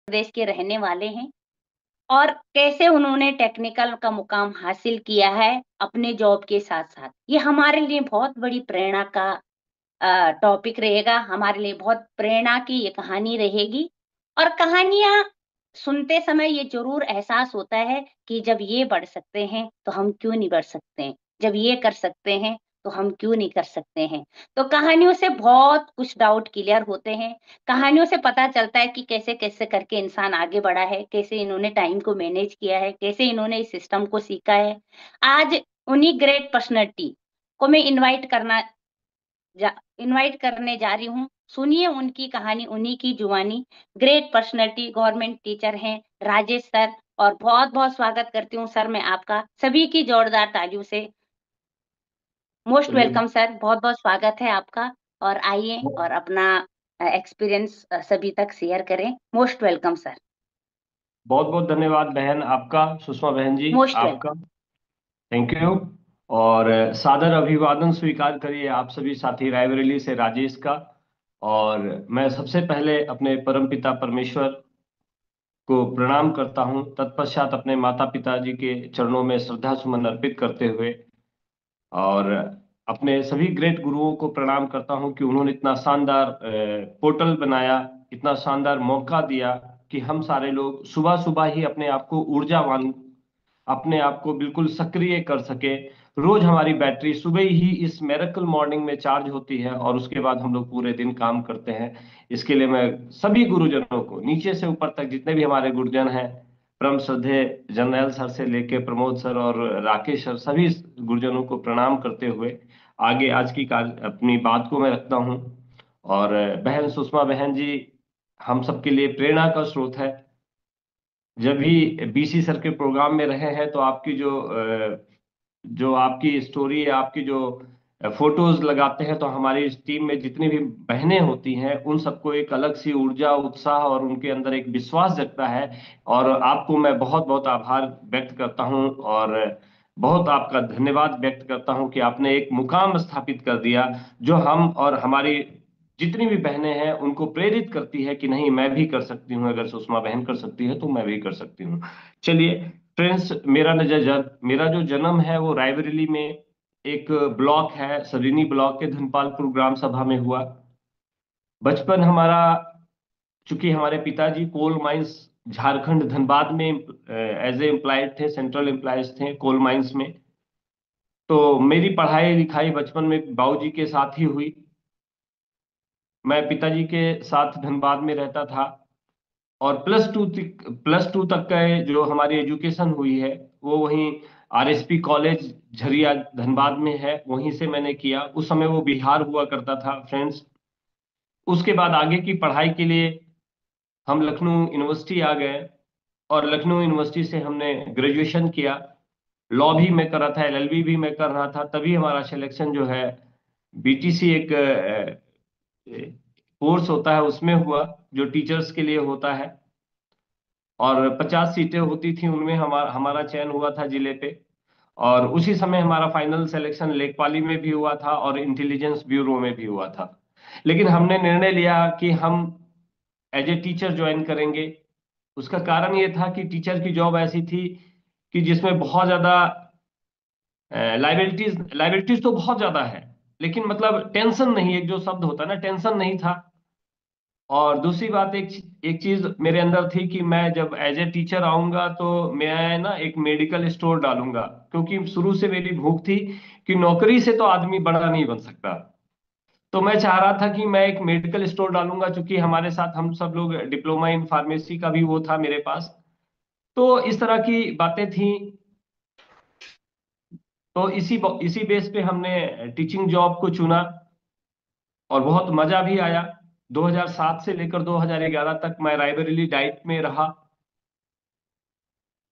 प्रदेश के रहने वाले हैं और कैसे उन्होंने टेक्निकल का मुकाम हासिल किया है अपने जॉब के साथ-साथ। ये हमारे लिए बहुत बड़ी प्रेरणा का टॉपिक रहेगा, हमारे लिए बहुत प्रेरणा की ये कहानी रहेगी और कहानियाँ सुनते समय ये ज़रूर एहसास होता है कि जब ये बढ़ सकते हैं, तो हम क्यों नहीं बढ़ सकते हैं? जब ये कर सकते हैं, तो हम क्यों नहीं कर सकते हैं? तो कहानियों से बहुत कुछ डाउट क्लियर होते हैं। कहानियों से पता चलता है कि कैसे-कैसे करके इंसान आगे बढ़ा है, कैसे इन्होंने टाइम को मैनेज किया है, कैसे इन्होंने इस सिस्टम को सीखा है। आज उन्हीं ग्रेट पर्सनैलिटी को मैं जा इनवाइट करने जा रही हूँ। सुनिए उनकी कहानी, उन्हीं की जुबानी। ग्रेट पर्सनैलिटी गवर्नमेंट टीचर हैं राजेश सर और बहुत-बहुत स्वागत करती हूँ सर मैं आपका सभी की जोरदार तालियों से। मोस्ट चलिए। वेलकम सर, बहुत-बहुत स्वागत है आपका और आइए और अपना एक्सपीरियंस सभी तक शेयर करें। मोस्ट वेलकम सर, बहुत बहुत धन्यवाद बहन आपका, सुषमा बहन जी मोस्ट आपका। वेलकम। Thank you. और सादर अभिवादन स्वीकार करिए आप सभी साथी रायबरेली से राजेश का। और मैं सबसे पहले अपने परमपिता परमेश्वर को प्रणाम करता हूं, तत्पश्चात अपने माता पिता जी के चरणों में श्रद्धा सुमन अर्पित करते हुए और अपने सभी ग्रेट गुरुओं को प्रणाम करता हूं कि उन्होंने इतना शानदार पोर्टल बनाया, इतना शानदार मौका दिया कि हम सारे लोग सुबह सुबह ही अपने आप को ऊर्जावान, अपने आप को बिल्कुल सक्रिय कर सके। रोज हमारी बैटरी सुबह ही इस मिरेकल मॉर्निंग में चार्ज होती है और उसके बाद हम लोग पूरे दिन काम करते हैं। इसके लिए मैं सभी गुरुजनों को नीचे से ऊपर तक जितने भी हमारे गुरुजन हैं, परम श्रद्धेय जर्नैल सर से लेके प्रमोद सर और राकेश सर, सभी गुरुजनों को प्रणाम करते हुए आगे आज की अपनी बात को मैं रखता हूँ। और बहन सुषमा बहन जी हम सबके लिए प्रेरणा का स्रोत है। जब भी बीसी सर के प्रोग्राम में रहे हैं तो आपकी जो आपकी स्टोरी है, आपकी जो फोटोज लगाते हैं, तो हमारी इस टीम में जितनी भी बहनें होती हैं उन सबको एक अलग सी ऊर्जा, उत्साह और उनके अंदर एक विश्वास जगता है। और आपको मैं बहुत बहुत आभार व्यक्त करता हूं और बहुत आपका धन्यवाद व्यक्त करता हूं कि आपने एक मुकाम स्थापित कर दिया जो हम और हमारी जितनी भी बहनें हैं उनको प्रेरित करती है कि नहीं, मैं भी कर सकती हूँ। अगर सुषमा बहन कर सकती है तो मैं भी कर सकती हूँ। चलिए फ्रेंड्स, मेरा जो जन्म है वो रायबरेली में एक ब्लॉक है, सरीनी ब्लॉक के धनपालपुर ग्राम सभा में हुआ। बचपन हमारा, चूंकि हमारे पिताजी कोल माइंस झारखंड धनबाद में एज ए एम्प्लॉयड थे, सेंट्रल एम्प्लॉयज थे कोल माइंस में, तो मेरी पढ़ाई लिखाई बचपन में बाबूजी के साथ ही हुई। मैं पिताजी के साथ धनबाद में रहता था और प्लस टू तक का जो हमारी एजुकेशन हुई है वो वहीं आरएसपी कॉलेज झरिया धनबाद में है, वहीं से मैंने किया। उस समय वो बिहार हुआ करता था फ्रेंड्स। उसके बाद आगे की पढ़ाई के लिए हम लखनऊ यूनिवर्सिटी आ गए और लखनऊ यूनिवर्सिटी से हमने ग्रेजुएशन किया। लॉ भी मैं कर रहा था, एलएलबी भी मैं कर रहा था। तभी हमारा सिलेक्शन जो है बीटीसी एक कोर्स होता है उसमें हुआ, जो टीचर्स के लिए होता है। और 50 सीटें होती थी, उनमें हमारा हमारा चयन हुआ था जिले पे। और उसी समय हमारा फाइनल सिलेक्शन लेखपाली में भी हुआ था और इंटेलिजेंस ब्यूरो में भी हुआ था। लेकिन हमने निर्णय लिया कि हम एज ए टीचर ज्वाइन करेंगे। उसका कारण ये था कि टीचर की जॉब ऐसी थी कि जिसमें बहुत ज्यादा लाइबिलिटीज लाइबिलिटीज तो बहुत ज्यादा है, लेकिन मतलब टेंशन नहीं, एक जो शब्द होता है ना, टेंशन नहीं था। और दूसरी बात, एक चीज मेरे अंदर थी कि मैं जब एज ए टीचर आऊंगा तो मैं ना एक मेडिकल स्टोर डालूंगा, क्योंकि शुरू से मेरी भूख थी कि नौकरी से तो आदमी बड़ा नहीं बन सकता। तो मैं चाह रहा था कि मैं एक मेडिकल स्टोर डालूंगा, क्योंकि हमारे साथ हम सब लोग डिप्लोमा इन फार्मेसी का भी वो था मेरे पास। तो इस तरह की बातें थी। तो इसी बेस पे हमने टीचिंग जॉब को चुना और बहुत मजा भी आया। 2007 से लेकर 2011 तक मैं रायबरेली डाइट में रहा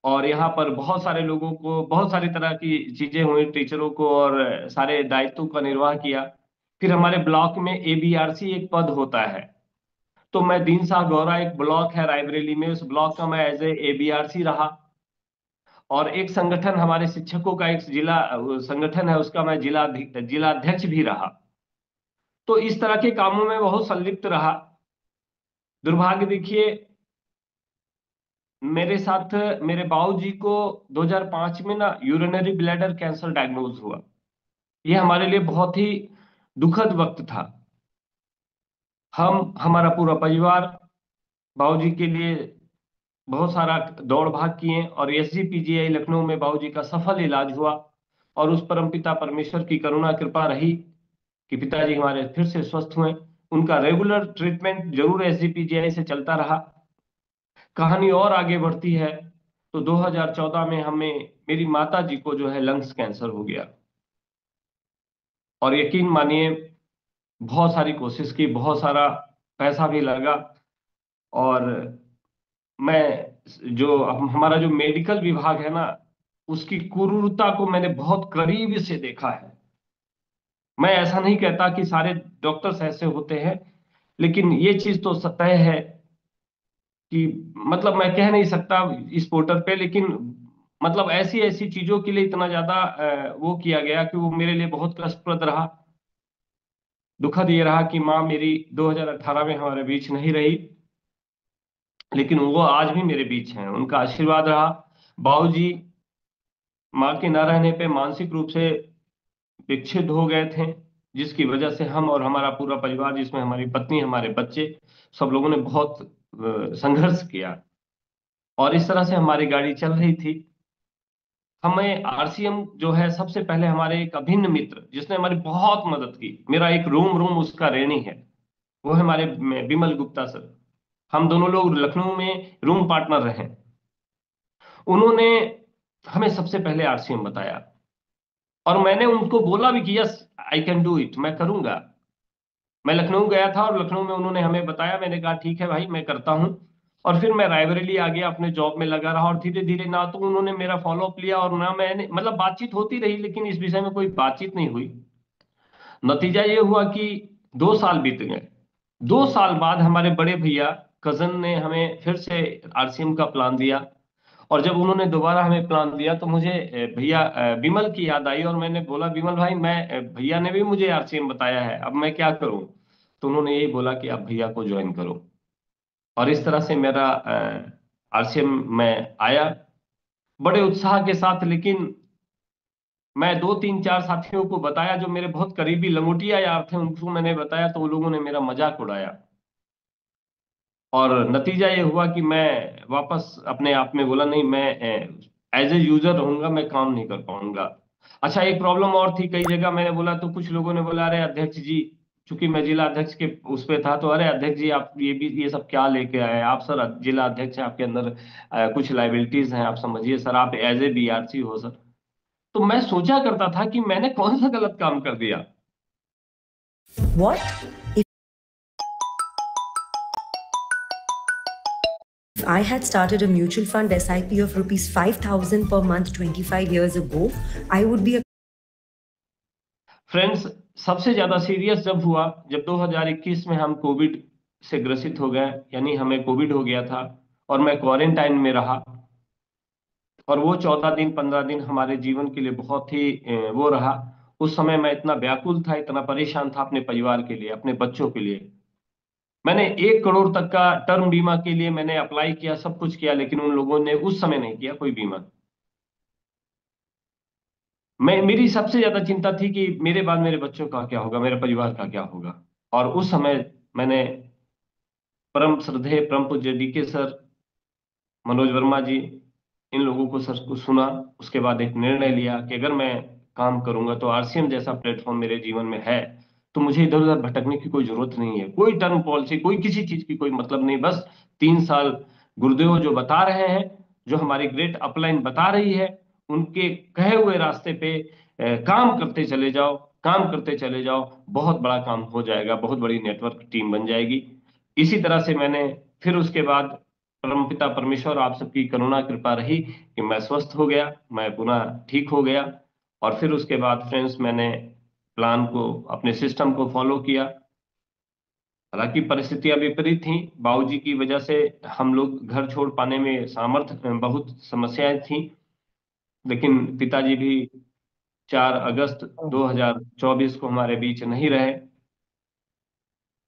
और यहाँ पर बहुत सारे लोगों को बहुत सारी तरह की चीजें हुई, टीचरों को, और सारे दायित्वों का निर्वाह किया। फिर हमारे ब्लॉक में एबीआरसी एक पद होता है, तो मैं दीन शाह गौरा, एक ब्लॉक है रायबरेली में, उस ब्लॉक का मैं एज ए एबीआरसी रहा। और एक संगठन, हमारे शिक्षकों का एक जिला संगठन है, उसका मैं जिला अध्यक्ष भी रहा। तो इस तरह के कामों में बहुत संलिप्त रहा। दुर्भाग्य देखिए, मेरे साथ मेरे बाबूजी को 2005 में ना यूरिनरी ब्लैडर कैंसर डायग्नोज हुआ। ये हमारे लिए बहुत ही दुखद वक्त था। हम हमारा पूरा परिवार बाबूजी के लिए बहुत सारा दौड़ भाग किए और एसजीपीजीआई लखनऊ में बाबूजी का सफल इलाज हुआ। और उस परमपिता परमेश्वर की करुणा कृपा रही कि पिताजी हमारे फिर से स्वस्थ हुए। उनका रेगुलर ट्रीटमेंट जरूर एसजीपीजीआई से चलता रहा। कहानी और आगे बढ़ती है तो 2014 में हमें मेरी माता जी को जो है लंग्स कैंसर हो गया। और यकीन मानिए, बहुत सारी कोशिश की, बहुत सारा पैसा भी लगा। और मैं जो हमारा जो मेडिकल विभाग है ना, उसकी क्रूरता को मैंने बहुत करीब से देखा है। मैं ऐसा नहीं कहता कि सारे डॉक्टर्स ऐसे होते हैं, लेकिन ये चीज तो तय है कि मतलब मैं कह नहीं सकता इस पोर्टल पे, लेकिन मतलब ऐसी ऐसी चीजों के लिए इतना ज्यादा वो किया गया कि वो मेरे लिए बहुत कष्टप्रद रहा। दुखद ये रहा कि माँ मेरी 2018 में हमारे बीच नहीं रही, लेकिन वो आज भी मेरे बीच हैं, उनका आशीर्वाद रहा। बाबूजी माँ के न रहने पे मानसिक रूप से विक्षिप्त हो गए थे, जिसकी वजह से हम और हमारा पूरा परिवार, जिसमें हमारी पत्नी, हमारे बच्चे, सब लोगों ने बहुत संघर्ष किया। और इस तरह से हमारी गाड़ी चल रही थी। हमें आरसीएम जो है, सबसे पहले हमारे एक अभिन्न मित्र जिसने हमारी बहुत मदद की, मेरा एक रूम रूम उसका ऋणी है, वो है हमारे विमल गुप्ता सर। हम दोनों लोग लखनऊ में रूम पार्टनर रहे। उन्होंने हमें सबसे पहले आरसीएम बताया और मैंने उनको बोला भी कि yes, I can do it, मैं करूंगा। मैं लखनऊ गया था और लखनऊ में उन्होंने हमें बताया, मैंने कहा ठीक है भाई मैं करता हूँ। और फिर मैं रायबरेली आ गया, अपने जॉब में लगा रहा। और धीरे धीरे ना तो उन्होंने मेरा फॉलोअप लिया और ना मैंने, मतलब बातचीत होती रही लेकिन इस विषय में कोई बातचीत नहीं हुई। नतीजा ये हुआ कि 2 साल बीत गए। 2 साल बाद हमारे बड़े भैया कजन ने हमें फिर से आरसीएम का प्लान दिया। और जब उन्होंने दोबारा हमें प्लान दिया तो मुझे भैया विमल की याद आई और मैंने बोला, विमल भाई मैं भैया ने भी मुझे आरसीएम बताया है, अब मैं क्या करूं? तो उन्होंने यही बोला कि आप भैया को ज्वाइन करो। और इस तरह से मेरा आरसीएम में आया बड़े उत्साह के साथ। लेकिन मैं 2 3 4 साथियों को बताया जो मेरे बहुत करीबी लंगोटिया यार थे, उनको मैंने बताया तो वो लोगों ने मेरा मजाक उड़ाया। और नतीजा ये हुआ कि मैं वापस अपने आप में बोला, नहीं मैं एज ए यूजर रहूंगा, मैं काम नहीं कर पाऊंगा। अच्छा, एक प्रॉब्लम और थी, कई जगह मैंने बोला तो कुछ लोगों ने बोला, अरे अध्यक्ष जी, चूंकि मैं जिला अध्यक्ष के उस पे था, तो अरे अध्यक्ष जी आप ये भी ये सब क्या लेके आए? आप सर जिला अध्यक्ष हैं, आपके अंदर कुछ लाइबिलिटीज हैं, आप समझिए सर, आप एज ए बीआरसी हो सर। तो मैं सोचा करता था कि मैंने कौन सा गलत काम कर दिया। What if I had started a mutual fund SIP of rupees 5,000 per month 25 years ago? I would be a friends, सबसे ज्यादा सीरियस जब हुआ, जब 2021 में हम कोविड से ग्रसित हो गए, यानी हमें कोविड हो गया था और मैं क्वारंटाइन में रहा। और वो 14 दिन 15 दिन हमारे जीवन के लिए बहुत ही वो रहा। उस समय मैं इतना व्याकुल था, इतना परेशान था अपने परिवार के लिए, अपने बच्चों के लिए। मैंने 1 करोड़ तक का टर्म बीमा के लिए मैंने अप्लाई किया, सब कुछ किया, लेकिन उन लोगों ने उस समय नहीं किया कोई बीमा। मेरी सबसे ज्यादा चिंता थी कि मेरे बाद मेरे बच्चों का क्या होगा, मेरे परिवार का क्या होगा। और उस समय मैंने परम श्रद्धेय परम पूज्य डीके सर, मनोज वर्मा जी, इन लोगों को सर को सुना। उसके बाद एक निर्णय लिया कि अगर मैं काम करूंगा तो आरसीएम जैसा प्लेटफॉर्म मेरे जीवन में है, तो मुझे इधर उधर भटकने की कोई जरूरत नहीं है, कोई टर्म पॉलिसी, कोई किसी चीज की कोई मतलब नहीं। बस 3 साल गुरुदेव जो बता रहे हैं, जो हमारी ग्रेट अपलाइन बता रही है, उनके कहे हुए रास्ते पे काम करते चले जाओ, काम करते चले जाओ, बहुत बड़ा काम हो जाएगा, बहुत बड़ी नेटवर्क टीम बन जाएगी। इसी तरह से मैंने फिर उसके बाद परमपिता परमेश्वर आप सबकी करुणा कृपा रही कि मैं स्वस्थ हो गया, मैं पुनः ठीक हो गया। और फिर उसके बाद फ्रेंड्स मैंने प्लान को, अपने सिस्टम को फॉलो किया। हालांकि परिस्थितियां विपरीत थीं, बाबूजी की वजह से हम लोग घर छोड़ पाने में सामर्थ्य, बहुत समस्याएं थीं। लेकिन पिताजी भी 4 अगस्त 2024 को हमारे बीच नहीं रहे।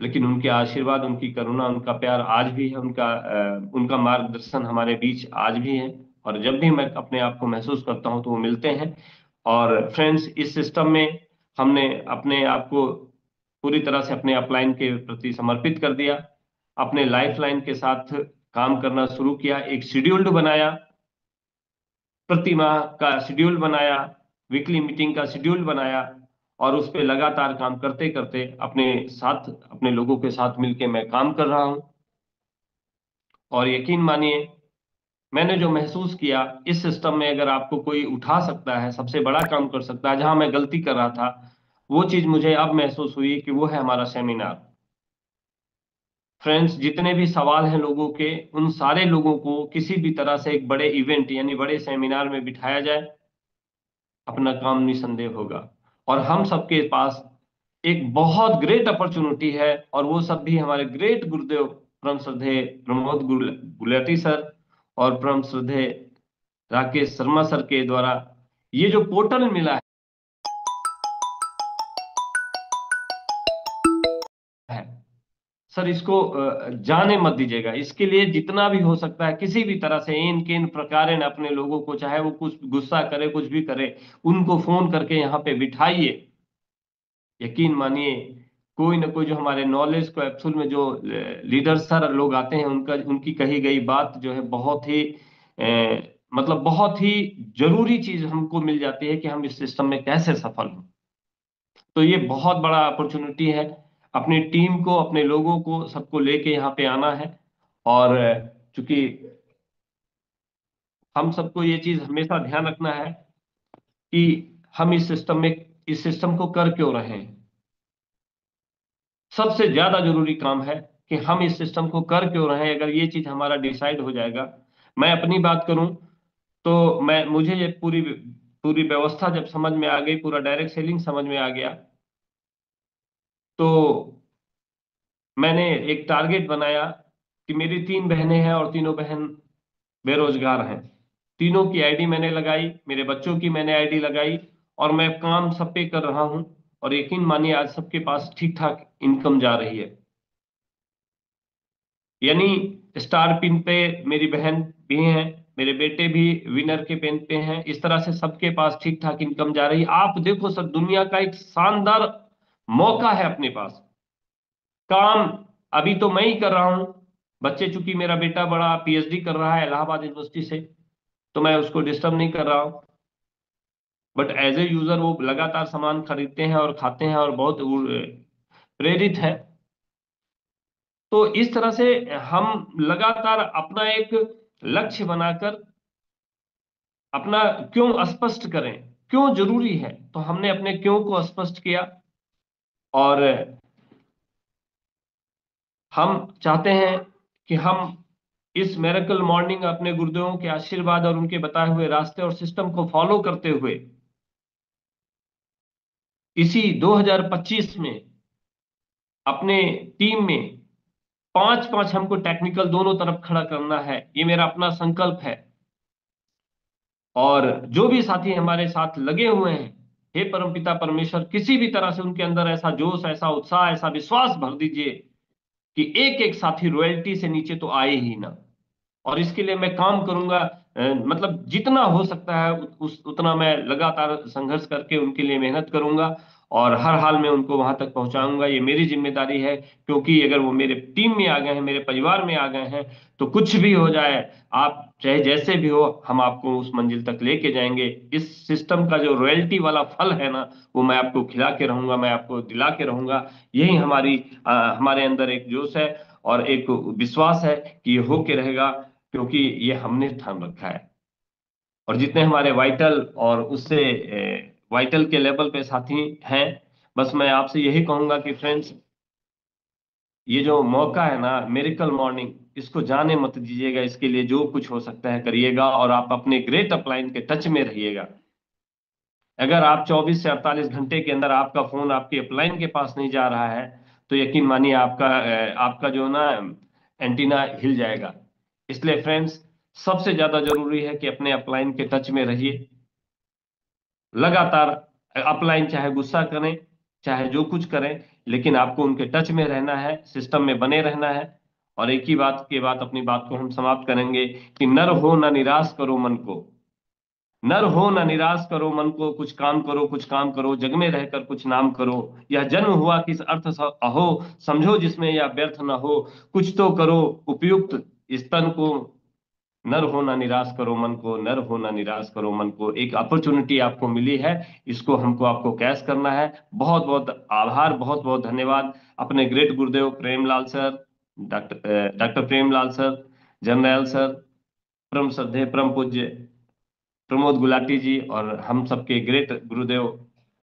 लेकिन उनके आशीर्वाद, उनकी करुणा, उनका प्यार आज भी है, उनका मार्गदर्शन हमारे बीच आज भी है। और जब भी मैं अपने आप को महसूस करता हूं तो वो मिलते हैं। और फ्रेंड्स, इस सिस्टम में हमने अपने आप को पूरी तरह से अपने अपलाइन के प्रति समर्पित कर दिया, अपने लाइफ लाइन के साथ काम करना शुरू किया, एक शेड्यूल्ड बनाया, प्रति माह का शेड्यूल बनाया, वीकली मीटिंग का शेड्यूल बनाया, और उस पे लगातार काम करते करते अपने साथ, अपने लोगों के साथ मिलके मैं काम कर रहा हूं। और यकीन मानिए, मैंने जो महसूस किया इस सिस्टम में, अगर आपको कोई उठा सकता है, सबसे बड़ा काम कर सकता है, जहां मैं गलती कर रहा था, वो चीज मुझे अब महसूस हुई कि वो है हमारा सेमिनार। फ्रेंड्स, जितने भी सवाल हैं लोगों के, उन सारे लोगों को किसी भी तरह से एक बड़े इवेंट यानी बड़े सेमिनार में बिठाया जाए, अपना काम निसंदेह होगा। और हम सबके पास एक बहुत ग्रेट अपॉर्चुनिटी है, और वो सब भी हमारे ग्रेट गुरुदेव परम श्रद्धेय प्रमोद गुलाटी सर और परम श्रद्धेय राकेश शर्मा सर के द्वारा ये जो पोर्टल मिला है सर, इसको जाने मत दीजिएगा। इसके लिए जितना भी हो सकता है, किसी भी तरह से इन किन प्रकार अपने लोगों को, चाहे वो कुछ गुस्सा करे, कुछ भी करे, उनको फोन करके यहाँ पे बिठाइए। यकीन मानिए, कोई ना कोई जो हमारे नॉलेज को एक्चुअल में जो लीडर सर लोग आते हैं, उनकी कही गई बात जो है बहुत ही मतलब बहुत ही जरूरी चीज हमको मिल जाती है कि हम इस सिस्टम में कैसे सफल हों। तो ये बहुत बड़ा अपॉर्चुनिटी है। अपनी टीम को, अपने लोगों को, सबको लेके यहाँ पे आना है। और चूंकि हम सबको ये चीज हमेशा ध्यान रखना है कि हम इस सिस्टम को कर क्यों रहे हैं। सबसे ज्यादा जरूरी काम है कि हम इस सिस्टम को कर क्यों रहे हैं। अगर ये चीज हमारा डिसाइड हो जाएगा, मैं अपनी बात करूं तो मुझे ये पूरी पूरी व्यवस्था जब समझ में आ गई, पूरा डायरेक्ट सेलिंग समझ में आ गया, तो मैंने एक टारगेट बनाया कि मेरी 3 बहनें हैं और तीनों बहन बेरोजगार हैं। तीनों की आईडी मैंने लगाई, मेरे बच्चों की मैंने आईडी लगाई, और मैं काम सब पे कर रहा हूं। और यकीन मानिए, आज सबके पास ठीक ठाक इनकम जा रही है। यानी स्टार पिन पे मेरी बहन भी हैं, मेरे बेटे भी विनर के पेन पे हैं। इस तरह से सबके पास ठीक ठाक इनकम जा रही है। आप देखो सर, दुनिया का एक शानदार मौका है अपने पास। काम अभी तो मैं ही कर रहा हूं। बच्चे, चूंकि मेरा बेटा बड़ा पीएचडी कर रहा है इलाहाबाद यूनिवर्सिटी से, तो मैं उसको डिस्टर्ब नहीं कर रहा हूं। बट एज ए यूजर वो लगातार सामान खरीदते हैं और खाते हैं और बहुत प्रेरित है। तो इस तरह से हम लगातार अपना एक लक्ष्य बनाकर अपना क्यों स्पष्ट करें, क्यों जरूरी है। तो हमने अपने क्यों को स्पष्ट किया, और हम चाहते हैं कि हम इस मिरेकल मॉर्निंग अपने गुरुदेवों के आशीर्वाद और उनके बताए हुए रास्ते और सिस्टम को फॉलो करते हुए इसी 2025 में अपने टीम में 5-5 हमको टेक्निकल दोनों तरफ खड़ा करना है। ये मेरा अपना संकल्प है। और जो भी साथी हमारे साथ लगे हुए हैं, हे परमपिता परमेश्वर, किसी भी तरह से उनके अंदर ऐसा जोश, ऐसा उत्साह, ऐसा विश्वास भर दीजिए कि एक एक साथी रॉयल्टी से नीचे तो आए ही ना। और इसके लिए मैं काम करूंगा, मतलब जितना हो सकता है उतना मैं लगातार संघर्ष करके उनके लिए मेहनत करूंगा, और हर हाल में उनको वहां तक पहुंचाऊंगा। ये मेरी जिम्मेदारी है, क्योंकि अगर वो मेरे टीम में आ गए हैं, मेरे परिवार में आ गए हैं, तो कुछ भी हो जाए, आप चाहे जैसे भी हो, हम आपको उस मंजिल तक लेके जाएंगे। इस सिस्टम का जो रॉयल्टी वाला फल है ना, वो मैं आपको खिला के रहूंगा, मैं आपको दिला के रहूंगा। यही हमारे अंदर एक जोश है और एक विश्वास है कि ये होके रहेगा, क्योंकि ये हमने ठान रखा है। और जितने हमारे वाइटल और उससे वाइटल के लेवल पे साथी हैं, बस मैं आपसे यही कहूंगा कि फ्रेंड्स, ये जो मौका है ना, मिरेकल मॉर्निंग, इसको जाने मत दीजिएगा। इसके लिए जो कुछ हो सकता है करिएगा, और आप अपने ग्रेट अपलाइन के टच में रहिएगा। अगर आप 24 से 48 घंटे के अंदर आपका फोन आपके अपलाइन के पास नहीं जा रहा है, तो यकीन मानिए आपका जो ना एंटीना हिल जाएगा। इसलिए फ्रेंड्स, सबसे ज्यादा जरूरी है कि अपने अपलाइन के टच में रहिए। लगातार अपलाइन चाहे गुस्सा करें, चाहे जो कुछ करें, लेकिन आपको उनके टच में रहना है, सिस्टम में बने रहना है। और एक ही बात के बाद अपनी बात को हम समाप्त करेंगे कि नर हो ना निराश करो मन को, नर हो ना निराश करो मन को, कुछ काम करो, कुछ काम करो, जग में रहकर कुछ नाम करो। यह जन्म हुआ किस अर्थ अहो, समझो जिसमें यह व्यर्थ न हो। कुछ तो करो उपयुक्त इस तन को, नर हो ना निराश करो मन को, नर हो ना निराश करो मन को। एक अपॉर्चुनिटी आपको मिली है, इसको हमको आपको कैश करना है। बहुत बहुत आभार, बहुत बहुत धन्यवाद अपने ग्रेट गुरुदेव Premlal sir, doctor Premlal sir, Jarnail sir, परम श्रद्धेय परम पूज्य प्रमोद गुलाटी जी, और हम सबके ग्रेट गुरुदेव